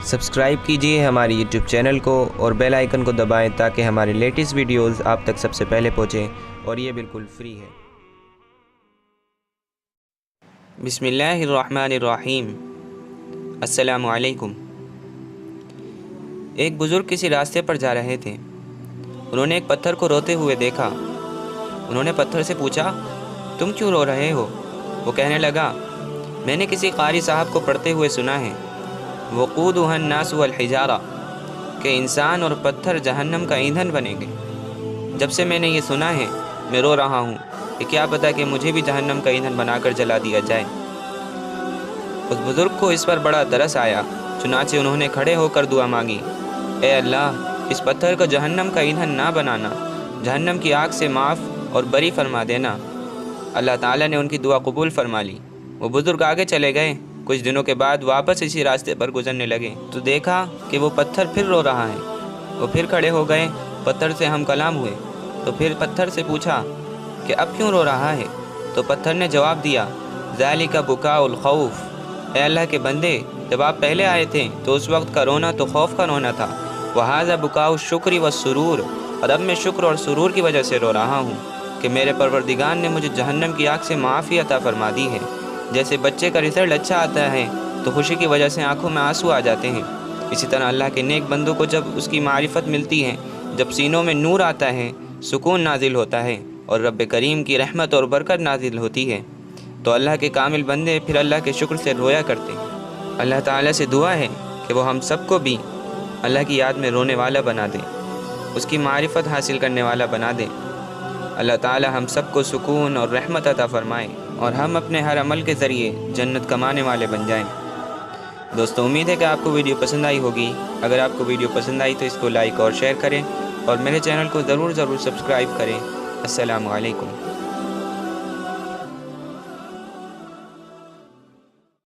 Subscribe کیجیے ہماری YouTube channel کو اور بیل آئیکن کو دبائیں تاکہ ہمارے لیٹسٹ ویڈیوز آپ تک سب سے پہلے پہنچیں، اور یہ بالکل فری ہے۔ بسم اللہ الرحمن الرحیم۔ السلام علیکم۔ ایک بزرگ کسی راستے پر جا رہے تھے۔ انہوں نے ایک پتھر کو روتے ہوئے دیکھا۔ انہوں نے پتھر سے پوچھا، تم کیوں رو رہے ہو؟ وہ کہنے لگا، میں نے کسی قاری صاحب کو پڑھتے ہوئے سنا ہے، وقودها الناس والحجارہ، کہ انسان اور پتھر جہنم کا ایندھن بنیں گے۔ جب سے میں نے یہ سنا ہے میں رو رہا ہوں کہ کیا پتہ کہ مجھے بھی جہنم کا ایندھن بنا کر جلا دیا جائے۔ اس بزرگ کو اس پر بڑا ترس آیا، چنانچہ انہوں نے کھڑے ہو کر دعا مانگی، اے اللہ، اس پتھر کو جہنم کا ایندھن نہ بنانا، جہنم کی آگ سے معاف اور بری فرما دینا۔ اللہ تعالیٰ نے ان کی دعا قبول فرما لی۔ وہ بزرگ آگے چلے گئے۔ کچھ دنوں کے بعد واپس اسی راستے پر گزرنے لگے تو دیکھا کہ وہ پتھر پھر رو رہا ہے۔ وہ پھر کھڑے ہو گئے، پتھر سے ہم کلام ہوئے تو پھر پتھر سے پوچھا کہ اب کیوں رو رہا ہے؟ تو پتھر نے جواب دیا، ذالک بکاء الخوف، اے اللہ کے بندے، جب آپ پہلے آئے تھے تو اس وقت کا رونا تو خوف کا رونا تھا، وہذا بکاء الشکر والسرور، اور اب میں شکر اور سرور کی وجہ سے رو رہا ہوں کہ میرے پروردگار نے مجھے جہنم کی آگ سے معافی عطا فرما دی ہے۔ جیسے بچے کا رزلٹ اچھا آتا ہے تو خوشی کی وجہ سے آنکھوں میں آنسو آ جاتے ہیں، اسی طرح اللہ کے نیک بندوں کو جب اس کی معرفت ملتی ہے، جب سینوں میں نور آتا ہے، سکون نازل ہوتا ہے اور رب کریم کی رحمت اور برکت نازل ہوتی ہے، تو اللہ کے کامل بندے پھر اللہ کے شکر سے رویا کرتے ہیں۔ اللہ تعالیٰ سے دعا ہے کہ وہ ہم سب کو بھی اللہ کی یاد میں رونے والا بنا دے، اس کی معرفت حاصل کرنے والا بنا دے۔ اللہ تعالیٰ ہم سب کو سکون اور رحمت عطا فرمائے اور ہم اپنے ہر عمل کے ذریعے جنت کمانے والے بن جائیں۔ دوستو، امید ہے کہ آپ کو ویڈیو پسند آئی ہوگی۔ اگر آپ کو ویڈیو پسند آئی تو اس کو لائک اور شیئر کریں، اور میرے چینل کو ضرور سبسکرائب کریں۔ السلام علیکم۔